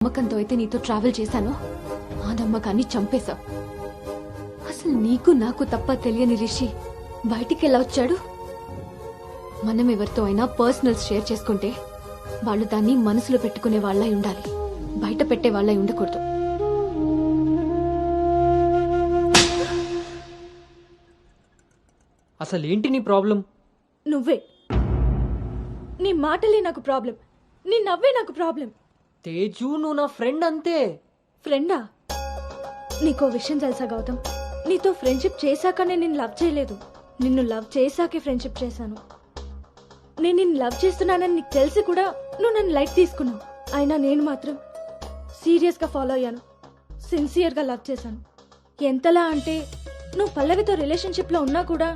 నమ్మకంతో అయితే నీతో ట్రావెల్ చేశాను, ఆ నమ్మకాన్ని చంపేశావు. అసలు నీకు నాకు తప్ప తెలియని రిషి బయటికి ఎలా వచ్చాడు? మనం ఎవరితో అయినా పర్సనల్స్ షేర్ చేసుకుంటే వాళ్ళు దాన్ని మనసులో పెట్టుకునే వాళ్ళై ఉండాలి, బయట పెట్టే వాళ్ళై ఉండకూడదు. అసలు ఏంటి నీ ప్రాబ్లం? నువ్వే. నీ మాటలే నాకు ప్రాబ్లం, నీ నవ్వే నాకు ప్రాబ్లం. తేజు, నువ్వు నా ఫ్రెండ్ అంతే. ఫ్రెండా? నీకో విషయం తెలుసా గౌతమ్, నీతో ఫ్రెండ్షిప్ చేశాకనే నిన్ను లవ్ చేయలేదు, నిన్ను లవ్ చేశాకే ఫ్రెండ్షిప్ చేశాను. నేను నిన్ను లవ్ చేస్తున్నానని నీకు తెలిసి కూడా నువ్వు నన్ను లైట్ తీసుకున్నావు. అయినా నేను మాత్రం సీరియస్గా ఫాలో అయ్యాను, సిన్సియర్గా లవ్ చేశాను. ఎంతలా అంటే నువ్వు పల్లవితో రిలేషన్షిప్లో ఉన్నా కూడా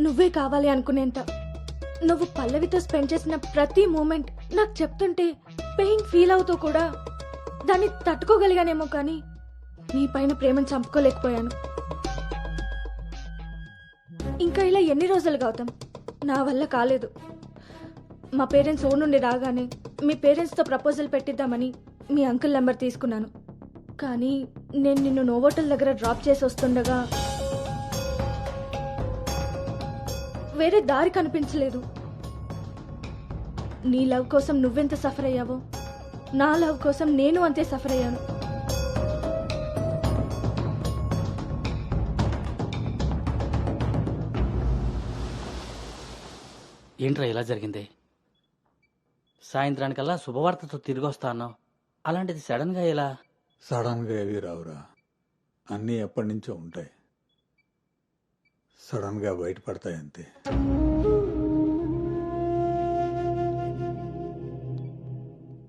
నువ్వే కావాలి అనుకునేంత. నువ్వు పల్లవితో స్పెండ్ చేసిన ప్రతి మూమెంట్ నాకు చెప్తుంటే పెయిన్ ఫీల్ అవుతూ కూడా దాన్ని తట్టుకోగలిగానేమో, కానీ నీ పైన ప్రేమను చంపుకోలేకపోయాను. ఇంకా ఇలా ఎన్ని రోజులు గౌతమ్? నా వల్ల కాలేదు. మా పేరెంట్స్ ఊరు నుండి రాగానే మీ పేరెంట్స్తో ప్రపోజల్ పెట్టిద్దామని మీ అంకుల్ నెంబర్ తీసుకున్నాను. కానీ నేను నిన్ను నోవోటల్ దగ్గర డ్రాప్ చేసి వస్తుండగా వేరే దారి కనిపించలేదు. నీ లవ్ కోసం నువ్వెంత సఫర్ అయ్యావో నా లవ్ కోసం నేను అంతే సఫర్ అయ్యాను. ఏంట్రా ఇలా జరిగింది? సాయంత్రానికల్లా శుభవార్తతో తిరిగి వస్తా అన్నావు, అలాంటిది సడన్గా ఎలా? సడన్గా ఏవి రావురా, అన్నీ ఎప్పటి నుంచో ఉంటాయి, సడన్గా బయటపడతాయి అంతే.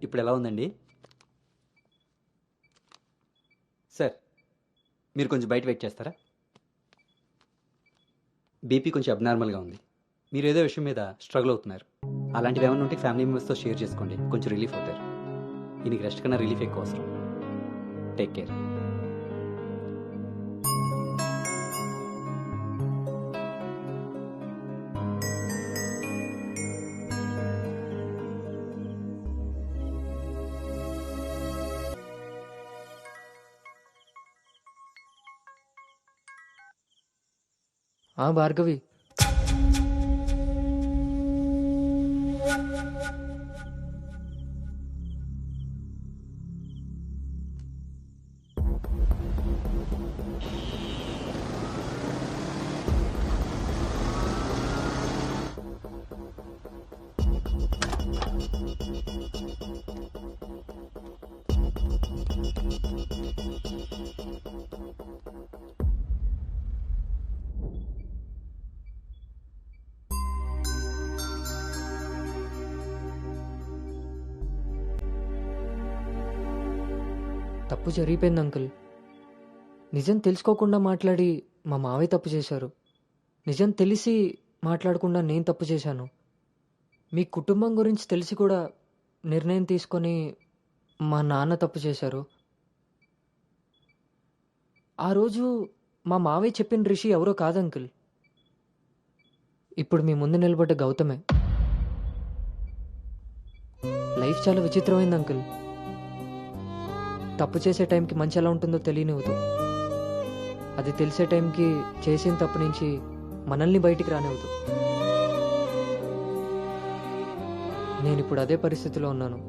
ఇప్పుడు ఎలా ఉందండి సార్? మీరు కొంచెం బయట వెయిట్ చేస్తారా? బీపీ కొంచెం అబ్నార్మల్గా ఉంది, మీరు ఏదో విషయం మీద స్ట్రగుల్ అవుతున్నారు. అలాంటివి ఏమైనా ఉంటే ఫ్యామిలీ మెంబర్స్తో షేర్ చేసుకోండి, కొంచెం రిలీఫ్ అవుతారు. ఈయనకి రెస్ట్ కన్నా రిలీఫ్ ఎక్కువ అవసరం. Take care. భార్గవి, తప్పు జరిగిపోయింది అంకుల్. నిజం తెలుసుకోకుండా మాట్లాడి మా మావయ్య తప్పు చేశారు, నిజం తెలిసి మాట్లాడకుండా నేను తప్పు చేశాను. మీ కుటుంబం గురించి తెలిసి కూడా నిర్ణయం తీసుకొని మా నాన్న తప్పు చేశారు. ఆ రోజు మా మావయ్య చెప్పిన రిషి ఎవరో కాదు అంకుల్, ఇప్పుడు మీ ముందు నిలబడ్డ గౌతమే. లైఫ్ చాలా విచిత్రమైంది అంకుల్. తప్పు చేసే టైంకి మంచి ఎలా ఉంటుందో తెలియనివ్వదు, అది తెలిసే టైంకి చేసిన తప్పు నుంచి మనల్ని బయటికి రానివ్వదు. నేను ఇప్పుడు అదే పరిస్థితిలో ఉన్నాను.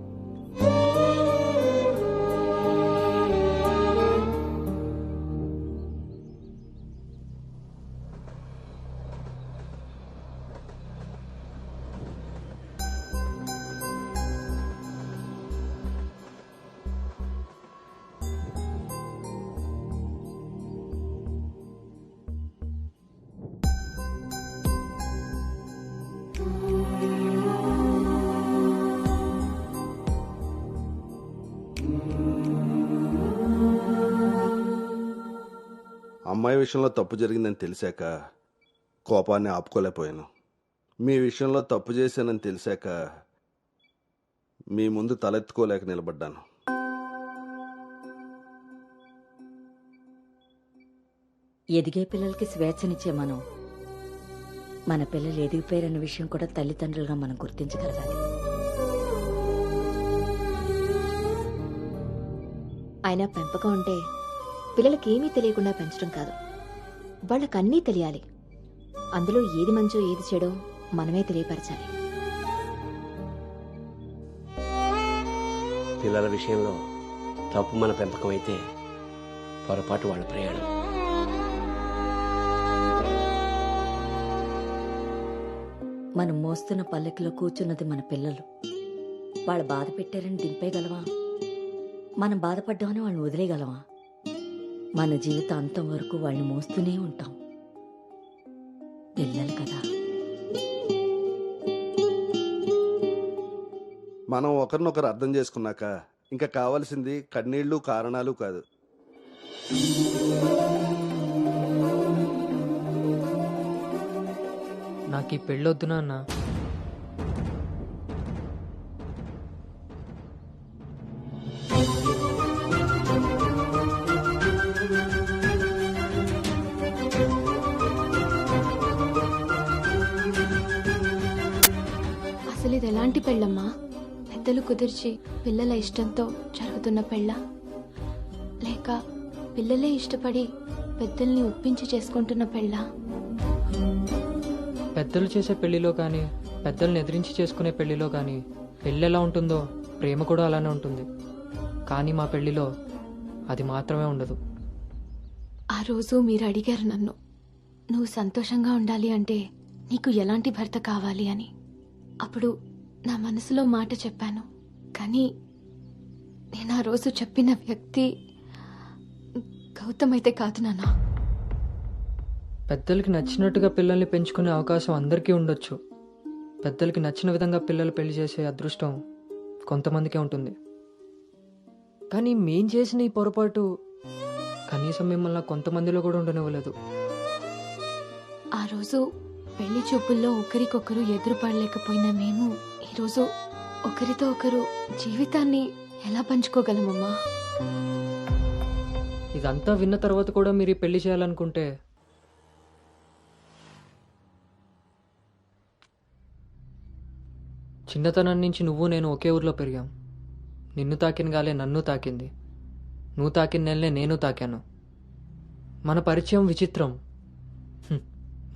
అమ్మాయి విషయంలో తప్పు జరిగిందని తెలిసాక కోపాన్ని ఆపుకోలేకపోయాను. మీ విషయంలో తప్పు చేశానని తెలిసాక మీ ముందు తలెత్తుకోలేక నిలబడ్డాను. ఎదిగే పిల్లలకి స్వేచ్ఛనిచ్చే మనం మన పిల్లలు ఎదిగిపోయారన్న విషయం కూడా తల్లిదండ్రులుగా మనం గుర్తించగలగాలి. ఆయన పెంపకం అంటే పిల్లలకి ఏమీ తెలియకుండా పెంచడం కాదు, వాళ్ళకన్నీ తెలియాలి. అందులో ఏది మంచో ఏది చెడో మనమే తెలియపరచాలి. పిల్లల విషయంలో తప్పు మన పెంపకం అయితే పొరపాటు వాళ్ళ ప్రయాణం. మనం మోస్తున్న పల్లెకిలో కూర్చున్నది మన పిల్లలు. వాళ్ళు బాధ పెట్టారని దింపేయగలవా? మనం బాధపడ్డామని వాళ్ళని వదిలేయగలవా? మన జీవితం అంతం వరకు వాళ్ళని మోస్తూనే ఉంటాం. పిల్లలు కదా. మనం ఒకరినొకరు అర్థం చేసుకున్నాక ఇంకా కావాల్సింది కన్నీళ్లు కారణాలు కాదు. నాకు ఈ పెళ్ళొద్దు నాన్న. అసలు ఇది ఎలాంటి పెళ్ళమ్మా? పెద్దలు కుదిర్చి పిల్లల ఇష్టంతో జరుగుతున్న పెళ్ళ, లేక పిల్లలే ఇష్టపడి పెద్దల్ని ఒప్పించి చేసుకుంటున్న పెళ్ళ? పెద్దలు చేసే పెళ్లిలో కానీ పెద్దల్ని ఎదిరించి చేసుకునే పెళ్లిలో కానీ పెళ్ళి ఎలా ఉంటుందో ప్రేమ కూడా అలానే ఉంటుంది. కానీ మా పెళ్లిలో అది మాత్రమే ఉండదు. ఆ రోజు మీరు అడిగారు నన్ను, నువ్వు సంతోషంగా ఉండాలి అంటే నీకు ఎలాంటి భర్త కావాలి అని. అప్పుడు నా మనసులో మాట చెప్పాను. కానీ నేను ఆ రోజు చెప్పిన వ్యక్తి గౌతమ్ అయితే కాదు నాన్న. పెద్దలకి నచ్చినట్టుగా పిల్లల్ని పెంచుకునే అవకాశం అందరికీ ఉండొచ్చు. పెద్దలకి నచ్చిన విధంగా పిల్లలు పెళ్లి చేసే అదృష్టం కొంతమందికే ఉంటుంది. కానీ మేం చేసిన ఈ పొరపాటు కనీసం మిమ్మల్ని కొంతమందిలో కూడా ఉండనివ్వలేదు. ఆ రోజు పెళ్లి చూపుల్లో ఒకరికొకరు ఎదురుపడలేకపోయినా మేము ఈరోజు ఒకరితో ఒకరు జీవితాన్ని ఎలా పంచుకోగలమమ్మా? ఇదంతా విన్న తర్వాత కూడా మీరు ఈ పెళ్లి చేయాలనుకుంటే చిన్నతనం నుంచి నువ్వు నేను ఒకే ఊర్లో పెరిగాం. నిన్ను తాకిన గాలే నన్ను తాకింది, నువ్వు తాకిన నెలనే నేను తాకాను. మన పరిచయం విచిత్రం,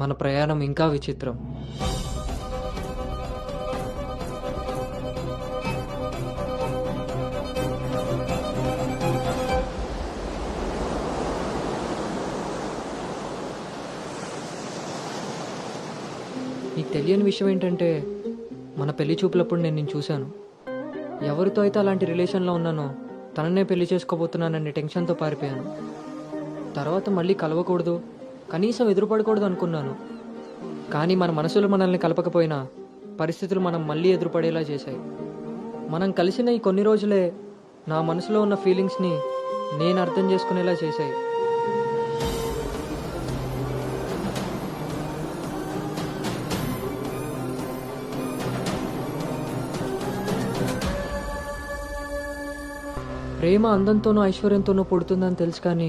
మన ప్రయాణం ఇంకా విచిత్రం. నీకు తెలియని విషయం ఏంటంటే మన పెళ్లి చూపులప్పుడు నేను నిన్ను చూశాను. ఎవరితో అయితే అలాంటి రిలేషన్లో ఉన్నానో తననే పెళ్లి చేసుకోబోతున్నానని టెన్షన్తో పారిపోయాను. తర్వాత మళ్ళీ కలవకూడదు, కనీసం ఎదురుపడకూడదు అనుకున్నాను. కానీ మన మనసులు మనల్ని కలపకపోయినా పరిస్థితులు మనం మళ్ళీ ఎదురుపడేలా చేశాయి. మనం కలిసిన ఈ కొన్ని రోజులే నా మనసులో ఉన్న ఫీలింగ్స్ని నేను అర్థం చేసుకునేలా చేశాయి. ప్రేమ అందంతోనూ ఐశ్వర్యంతోనూ పుడుతుందని తెలుసు, కానీ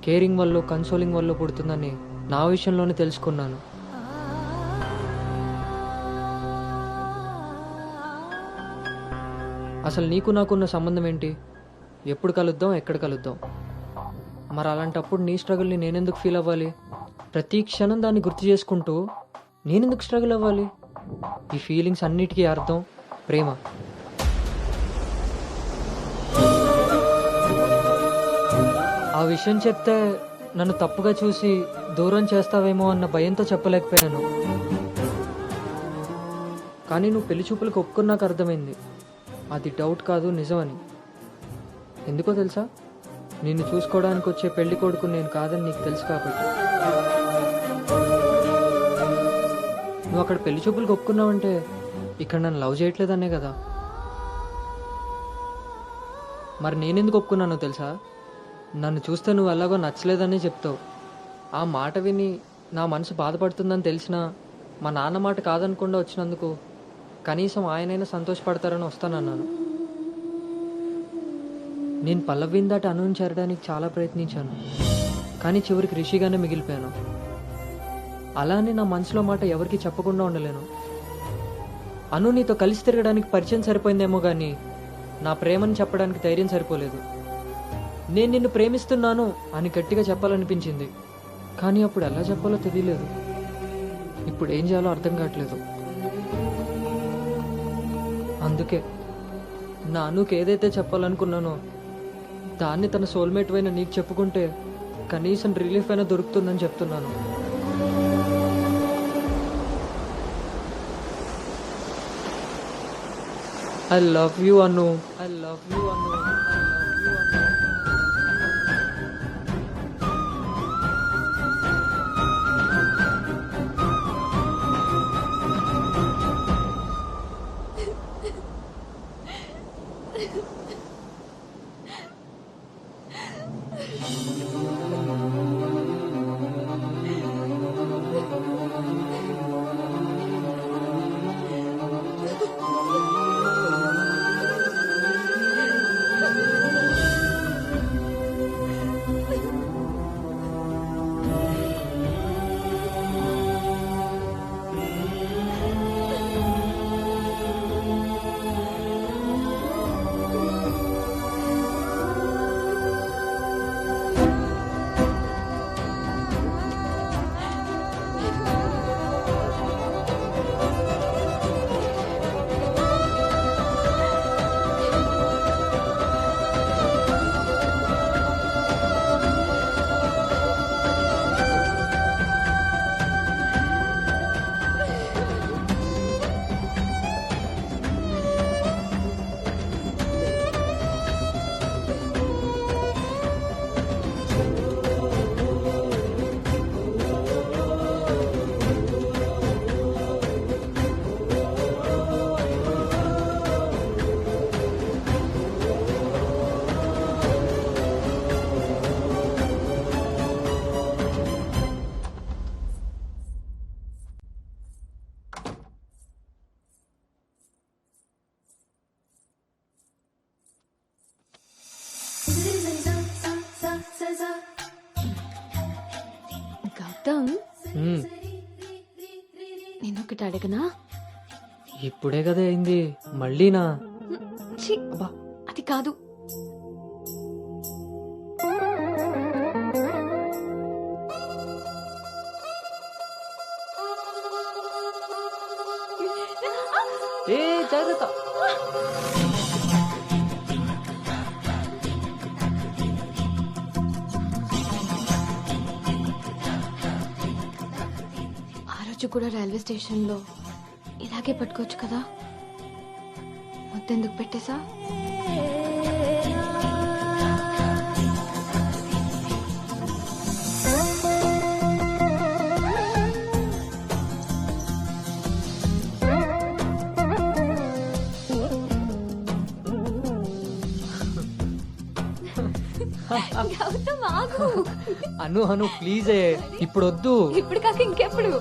కేరింగ్ వల్ల కన్సోలింగ్ వల్ల పుడుతుందని నా విషయంలోనే తెలుసుకున్నాను. అసలు నీకు నాకున్న సంబంధం ఏంటి? ఎప్పుడు కలుద్దాం, ఎక్కడ కలుద్దాం? మరి అలాంటప్పుడు నీ స్ట్రగుల్ని నేనెందుకు ఫీల్ అవ్వాలి? ప్రతి క్షణం దాన్ని గుర్తు చేసుకుంటూ నేనెందుకు స్ట్రగుల్ అవ్వాలి? ఈ ఫీలింగ్స్ అన్నిటికీ అర్థం ప్రేమ. ఆ విషయం చెప్తే నన్ను తప్పుగా చూసి దూరం చేస్తావేమో అన్న భయంతో చెప్పలేకపోయాను. కానీ నువ్వు పెళ్లి చూపులకు ఒప్పుకున్నాక అర్థమైంది అది డౌట్ కాదు, నిజమని. ఎందుకో తెలుసా? నిన్ను చూసుకోవడానికి వచ్చే పెళ్లి కొడుకు నేను కాదని నీకు తెలుసు కాబట్టి. నువ్వు అక్కడ పెళ్లి చూపులకు ఒప్పుకున్నావంటే ఇక్కడ నన్ను లవ్ చేయట్లేదనే కదా. మరి నేనెందుకు ఒప్పుకున్నానో తెలుసా? నన్ను చూస్తే నువ్వు ఎలాగో నచ్చలేదని చెప్తావు. ఆ మాట విని నా మనసు బాధపడుతుందని తెలిసినా మా నాన్న మాట కాదనకుండా వచ్చినందుకు కనీసం ఆయనైనా సంతోషపడతారని వస్తానన్నాను. నేను పల్లవిని దాటి అనుని చేరడానికి చాలా ప్రయత్నించాను, కానీ చివరికి రిషిగానే మిగిలిపోయాను. అలానే నా మనసులో మాట ఎవరికి చెప్పకుండా ఉండలేను. అను నీతో కలిసి తిరగడానికి పరిచయం సరిపోయిందేమో కానీ నా ప్రేమని చెప్పడానికి ధైర్యం సరిపోలేదు. నేను నిన్ను ప్రేమిస్తున్నాను అని గట్టిగా చెప్పాలనిపించింది, కానీ అప్పుడు ఎలా చెప్పాలో తెలియలేదు. ఇప్పుడు ఏం చేయాలో అర్థం కావట్లేదు. అందుకే నా అనుకు ఏదైతే చెప్పాలనుకున్నానో దాన్ని తన సోల్మేట్ అయిన నీకు చెప్పుకుంటే కనీసం రిలీఫ్ అయినా దొరుకుతుందని చెప్తున్నాను. I love you Anu. I love you Anu. I love you Anu. Gautam, hmm, నేను ఒకటి అడగనా? ఇప్పుడే కదా అయింది, మళ్ళీనా? ఛీ, అది కాదు. ఏ జాగ్రత్త. ఆ రోజు కూడా రైల్వే స్టేషన్లో ఇలాగే పట్టుకోవచ్చు కదా, మొత్తెందుకు పెట్టేసా? గౌతమ్ ఆగు. అను అను ప్లీజ్, ఇప్పుడు వద్దు. ఇప్పుడు కాక ఇంకెప్పుడు?